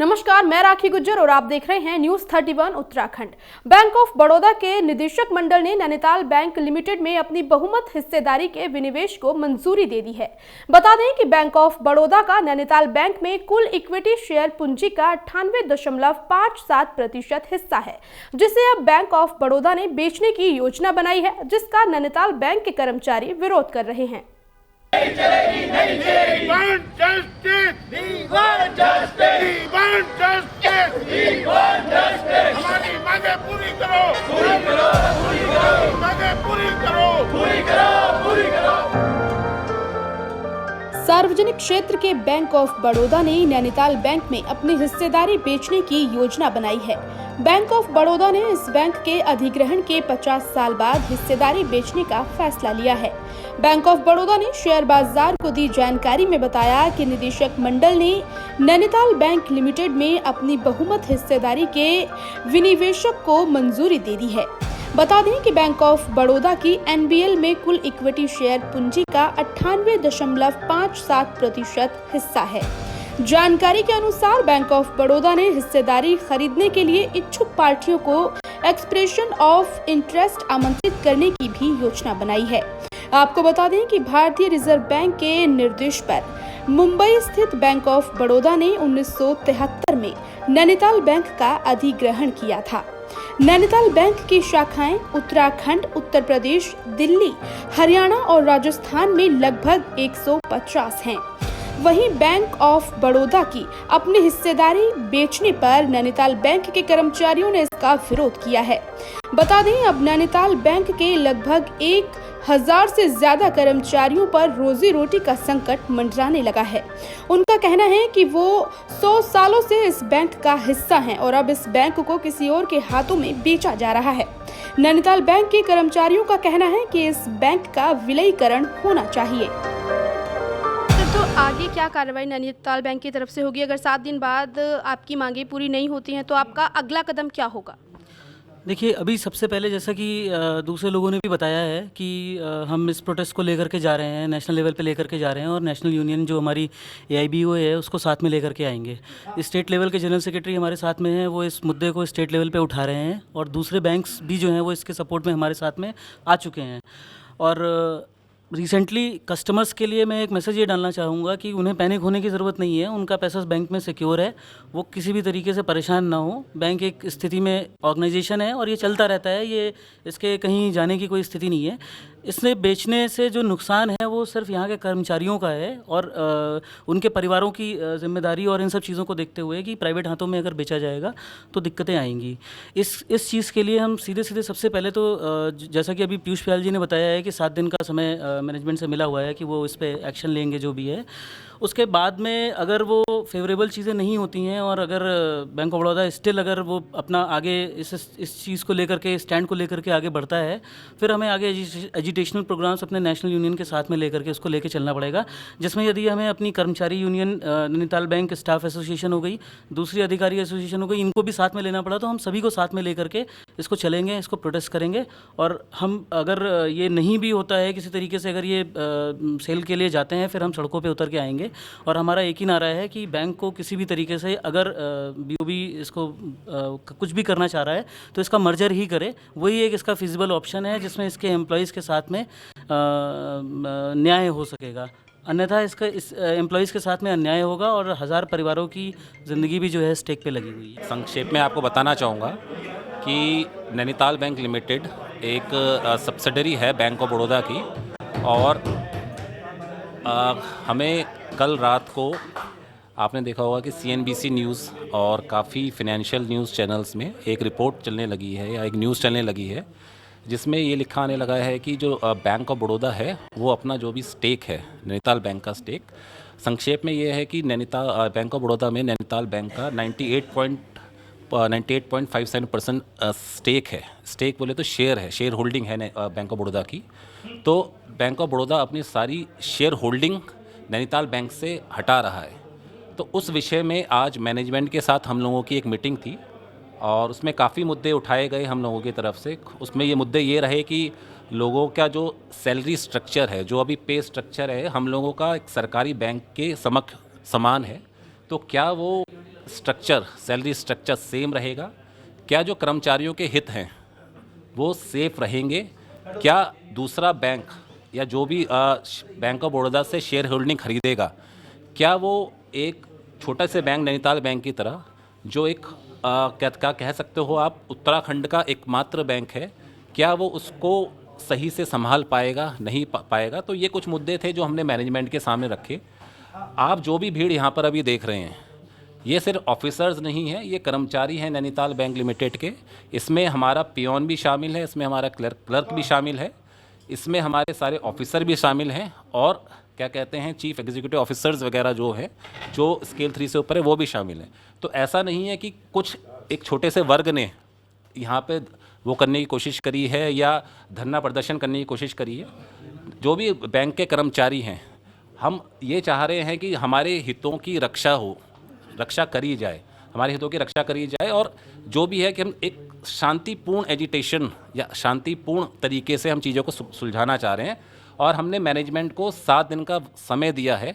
नमस्कार, मैं राखी गुज्जर और आप देख रहे हैं news 31 Uttarakhand. Bank of Baroda के निदेशक मंडल ने नैनीताल बैंक लिमिटेड में अपनी बहुमत हिस्सेदारी के विनिवेश को मंजूरी दे दी है। बता दें कि बैंक ऑफ बड़ौदा का नैनीताल बैंक में कुल इक्विटी शेयर पूंजी का 98.57% हिस्सा है, जिसे अब बैंक ऑफ बड़ौदा ने बेचने की योजना बनाई है, जिसका नैनीताल बैंक के कर्मचारी विरोध कर रहे हैं। नहीं चलेगी, नहीं चलेगी। हमारी मांगे पूरी करो, पूरी करो, पूरी करो, मांगे पूरी करो, पूरी करो, पूरी करो। सार्वजनिक क्षेत्र के बैंक ऑफ बड़ौदा ने नैनीताल बैंक में अपनी हिस्सेदारी बेचने की योजना बनाई है। बैंक ऑफ बड़ौदा ने इस बैंक के अधिग्रहण के 50 साल बाद हिस्सेदारी बेचने का फैसला लिया है। बैंक ऑफ बड़ौदा ने शेयर बाजार को दी जानकारी में बताया कि निदेशक मंडल ने नैनीताल बैंक लिमिटेड में अपनी बहुमत हिस्सेदारी के विनिवेशक को मंजूरी दे दी है। बता दें कि बैंक ऑफ बड़ौदा की एनबीएल में कुल इक्विटी शेयर पूंजी का 98.57% हिस्सा है। जानकारी के अनुसार बैंक ऑफ बड़ौदा ने हिस्सेदारी खरीदने के लिए इच्छुक पार्टियों को एक्सप्रेशन ऑफ इंटरेस्ट आमंत्रित करने की भी योजना बनाई है। आपको बता दें कि भारतीय रिजर्व बैंक के निर्देश पर मुंबई स्थित बैंक ऑफ बड़ौदा ने 1973 में नैनीताल बैंक का अधिग्रहण किया था। नैनीताल बैंक की शाखाएं उत्तराखंड, उत्तर प्रदेश, दिल्ली, हरियाणा और राजस्थान में लगभग 150 हैं। वहीं बैंक ऑफ बड़ौदा की अपनी हिस्सेदारी बेचने पर नैनीताल बैंक के कर्मचारियों ने इसका विरोध किया है। बता दें, अब नैनीताल बैंक के लगभग 1000 से ज्यादा कर्मचारियों पर रोजी रोटी का संकट मंडराने लगा है। उनका कहना है कि वो 100 सालों से इस बैंक का हिस्सा हैं और अब इस बैंक को किसी और के हाथों में बेचा जा रहा है। नैनीताल बैंक के कर्मचारियों का कहना है कि इस बैंक का विलयीकरण होना चाहिए। तो आगे क्या कार्रवाई नैनीताल बैंक की तरफ से होगी? अगर 7 दिन बाद आपकी मांगे पूरी नहीं होती हैं तो आपका अगला कदम क्या होगा? देखिए, अभी सबसे पहले जैसा कि दूसरे लोगों ने भी बताया है कि हम इस प्रोटेस्ट को लेकर के जा रहे हैं, नेशनल लेवल पे लेकर के जा रहे हैं और नेशनल यूनियन जो हमारी AIBO है उसको साथ में लेकर के आएंगे। स्टेट लेवल के जनरल सेक्रेटरी हमारे साथ में हैं, वो इस मुद्दे को स्टेट लेवल पे उठा रहे हैं और दूसरे बैंक्स भी जो हैं वो इसके सपोर्ट में हमारे साथ में आ चुके हैं। और रिसेंटली कस्टमर्स के लिए मैं एक मैसेज ये डालना चाहूँगा कि उन्हें पैनिक होने की ज़रूरत नहीं है। उनका पैसा बैंक में सिक्योर है, वो किसी भी तरीके से परेशान ना हो। बैंक एक स्थिति में ऑर्गेनाइजेशन है और ये चलता रहता है, ये इसके कहीं जाने की कोई स्थिति नहीं है। इसने बेचने से जो नुकसान है वो सिर्फ यहाँ के कर्मचारियों का है और उनके परिवारों की जिम्मेदारी और इन सब चीज़ों को देखते हुए कि प्राइवेट हाथों में अगर बेचा जाएगा तो दिक्कतें आएंगी। इस चीज़ के लिए हम सीधे सबसे पहले तो जैसा कि अभी पीयूष प्याल जी ने बताया है कि 7 दिन का समय मैनेजमेंट से मिला हुआ है कि वो इस पर एक्शन लेंगे जो भी है। उसके बाद में अगर वो फेवरेबल चीज़ें नहीं होती हैं और अगर बैंक ऑफ बड़ौदा स्टिल अगर वो अपना आगे इस चीज़ को लेकर के, स्टैंड को लेकर के आगे बढ़ता है, फिर हमें आगे एजुटेशनल प्रोग्राम्स अपने नेशनल यूनियन के साथ में लेकर के उसको लेके चलना पड़ेगा, जिसमें यदि हमें अपनी कर्मचारी union Nainital bank staff association हो गई, दूसरी अधिकारी एसोसिएशन हो गई, इनको भी साथ में लेना पड़ा तो हम सभी को साथ में लेकर के इसको चलेंगे, इसको प्रोटेस्ट करेंगे। और हम अगर ये नहीं भी होता है किसी तरीके से, अगर ये सेल के लिए जाते हैं, फिर हम सड़कों पर उतर के आएंगे। और हमारा एक ही नारा है कि बैंक को किसी भी तरीके से अगर BOB इसको कुछ भी करना चाह रहा है तो इसका मर्जर ही करे, वही एक इसका फिजिबल ऑप्शन है जिसमें इसके एम्प्लॉयज़ के साथ में न्याय हो सकेगा। अन्यथा इसका इस एम्प्लॉयज़ के साथ में अन्याय होगा और 1000 परिवारों की ज़िंदगी भी जो है स्टेक पे लगी हुई है। संक्षेप में आपको बताना चाहूँगा कि नैनीताल बैंक लिमिटेड एक सब्सिडरी है बैंक ऑफ बड़ौदा की और हमें कल रात को आपने देखा होगा कि CNBC न्यूज़ और काफ़ी फिनेंशियल न्यूज़ चैनल्स में एक रिपोर्ट चलने लगी है या एक न्यूज़ चलने लगी है जिसमें ये लिखा आने लगा है कि जो बैंक ऑफ बड़ौदा है वो अपना जो भी स्टेक है, नैनीताल बैंक का स्टेक, संक्षेप में ये है कि नैनीताल बैंक ऑफ बड़ौदा में नैनीताल बैंक का 98.57% स्टेक है। स्टेक बोले तो शेयर है, शेयर होल्डिंग है बैंक ऑफ बड़ौदा की। तो बैंक ऑफ बड़ौदा अपनी सारी शेयर होल्डिंग नैनीताल बैंक से हटा रहा है। तो उस विषय में आज मैनेजमेंट के साथ हम लोगों की एक मीटिंग थी और उसमें काफ़ी मुद्दे उठाए गए हम लोगों की तरफ से। उसमें ये मुद्दे ये रहे कि लोगों का जो सैलरी स्ट्रक्चर है, जो अभी पे स्ट्रक्चर है, हम लोगों का एक सरकारी बैंक के समान है, तो क्या वो स्ट्रक्चर, सैलरी स्ट्रक्चर सेम रहेगा? क्या जो कर्मचारियों के हित हैं वो सेफ रहेंगे? क्या दूसरा बैंक या जो भी बैंक ऑफ बड़ौदा से शेयर होल्डिंग खरीदेगा, क्या वो एक छोटा से बैंक नैनीताल बैंक की तरह, जो एक क्या कह सकते हो आप, उत्तराखंड का एकमात्र बैंक है, क्या वो उसको सही से संभाल पाएगा, नहीं पाएगा? तो ये कुछ मुद्दे थे जो हमने मैनेजमेंट के सामने रखे। आप जो भी भीड़ यहाँ पर अभी देख रहे हैं, ये सिर्फ ऑफिसर्स नहीं है, ये कर्मचारी हैं नैनीताल बैंक लिमिटेड के। इसमें हमारा पियोन भी शामिल है, इसमें हमारा क्लर्क भी शामिल है, इसमें हमारे सारे ऑफिसर भी शामिल हैं, और क्या कहते हैं चीफ एग्जीक्यूटिव ऑफिसर्स वगैरह जो है, जो स्केल 3 से ऊपर है, वो भी शामिल हैं। तो ऐसा नहीं है कि कुछ एक छोटे से वर्ग ने यहाँ पे वो करने की कोशिश करी है या धरना प्रदर्शन करने की कोशिश करी है। जो भी बैंक के कर्मचारी हैं, हम ये चाह रहे हैं कि हमारे हितों की रक्षा करी जाए, हमारे हितों की रक्षा करी जाए, और जो भी है कि हम एक शांतिपूर्ण एजिटेशन या शांतिपूर्ण तरीके से हम चीज़ों को सुलझाना चाह रहे हैं। और हमने मैनेजमेंट को 7 दिन का समय दिया है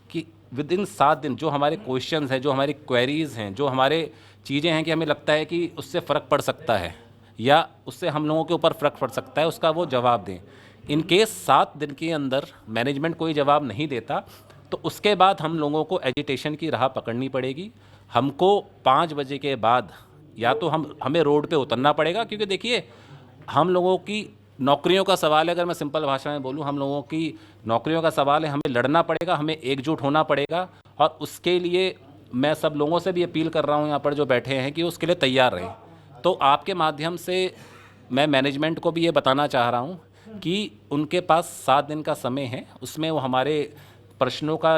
कि विद इन 7 दिन जो हमारे क्वेश्चंस हैं, जो हमारी क्वेरीज़ हैं, जो हमारे चीज़ें हैं कि हमें लगता है कि उससे फ़र्क पड़ सकता है या उससे हम लोगों के ऊपर फ़र्क पड़ सकता है, उसका वो जवाब दें। इन केस 7 दिन के अंदर मैनेजमेंट कोई जवाब नहीं देता, तो उसके बाद हम लोगों को एजिटेशन की राह पकड़नी पड़ेगी। हमको 5 बजे के बाद या तो हमें रोड पे उतरना पड़ेगा, क्योंकि देखिए हम लोगों की नौकरियों का सवाल है। अगर मैं सिंपल भाषा में बोलूँ, हम लोगों की नौकरियों का सवाल है, हमें लड़ना पड़ेगा, हमें एकजुट होना पड़ेगा। और उसके लिए मैं सब लोगों से भी अपील कर रहा हूँ यहाँ पर जो बैठे हैं कि उसके लिए तैयार रहें। तो आपके माध्यम से मैं मैनेजमेंट को भी ये बताना चाह रहा हूँ कि उनके पास 7 दिन का समय है, उसमें वो हमारे प्रश्नों का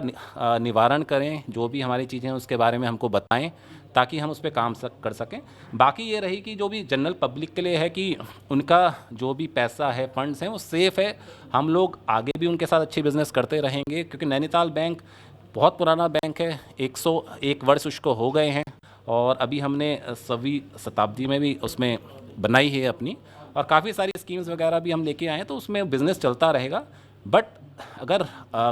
निवारण करें, जो भी हमारी चीज़ें हैं उसके बारे में हमको बताएं, ताकि हम उस पर काम कर सकें। बाकी ये रही कि जो भी जनरल पब्लिक के लिए है कि उनका जो भी पैसा है, फंड्स हैं, वो सेफ़ है। हम लोग आगे भी उनके साथ अच्छी बिज़नेस करते रहेंगे, क्योंकि नैनीताल बैंक बहुत पुराना बैंक है, 101 वर्ष उसको हो गए हैं, और अभी हमने 6वीं शताब्दी में भी उसमें बनाई है अपनी, और काफ़ी सारी स्कीम्स वगैरह भी हम लेके आए हैं, तो उसमें बिज़नेस चलता रहेगा। बट अगर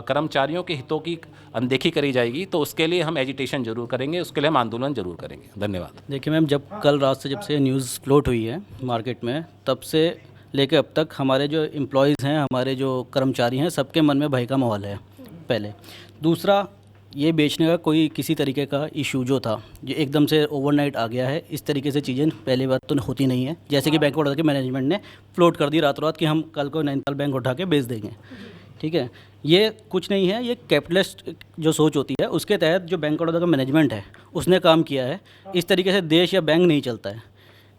कर्मचारियों के हितों की अनदेखी करी जाएगी तो उसके लिए हम एजिटेशन जरूर करेंगे, उसके लिए हम आंदोलन जरूर करेंगे। धन्यवाद। देखिए मैम, कल रात से जब से न्यूज़ फ्लोट हुई है मार्केट में, तब से लेके अब तक हमारे जो एम्प्लॉयज़ हैं, हमारे जो कर्मचारी हैं, सबके मन में भय का माहौल है पहले। दूसरा, ये बेचने का कोई किसी तरीके का इशू जो था, जो एकदम से ओवरनाइट आ गया है, इस तरीके से चीज़ें पहली बात तो होती नहीं है। जैसे कि बैंक ऑफ बड़ौदा के मैनेजमेंट ने फ्लोट कर दी रातों रात कि हम कल को नैनीताल बैंक उठा के बेच देंगे, ठीक है। ये कुछ नहीं है, ये कैपिटलिस्ट जो सोच होती है उसके तहत जो बैंक ऑफ बड़ौदा का मैनेजमेंट है उसने काम किया है। इस तरीके से देश या बैंक नहीं चलता है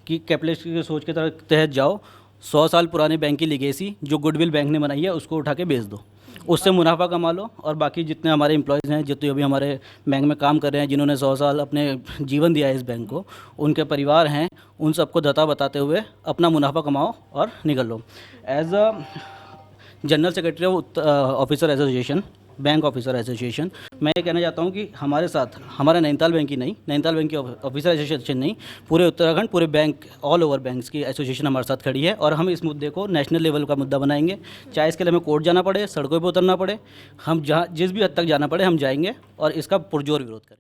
कि कैपिटलिस्ट की सोच के तहत जाओ, 100 साल पुराने बैंक की लिगेसी जो गुडविल बैंक ने बनाई है उसको उठा के बेच दो, उससे मुनाफा कमा लो, और बाकी जितने हमारे एम्प्लॉयज़ हैं, जितने अभी हमारे बैंक में काम कर रहे हैं, जिन्होंने 100 साल अपने जीवन दिया है इस बैंक को, उनके परिवार हैं, उन सबको दता बताते हुए अपना मुनाफा कमाओ और निकल लो। As a general secretary of officer association, bank officer association, मैं ये कहना चाहता हूँ कि हमारे साथ, हमारा नैनीताल बैंक ही नहीं, नैनीताल बैंक की ऑफिसर एसोसिएशन नहीं, पूरे उत्तराखंड, पूरे बैंक, ऑल ओवर बैंक्स की एसोसिएशन हमारे साथ खड़ी है, और हम इस मुद्दे को नेशनल लेवल का मुद्दा बनाएंगे। चाहे इसके लिए हमें कोर्ट जाना पड़े, सड़कों पर उतरना पड़े, हम जहाँ जिस भी हद तक जाना पड़े हम जाएंगे और इसका पुरजोर विरोध करेंगे।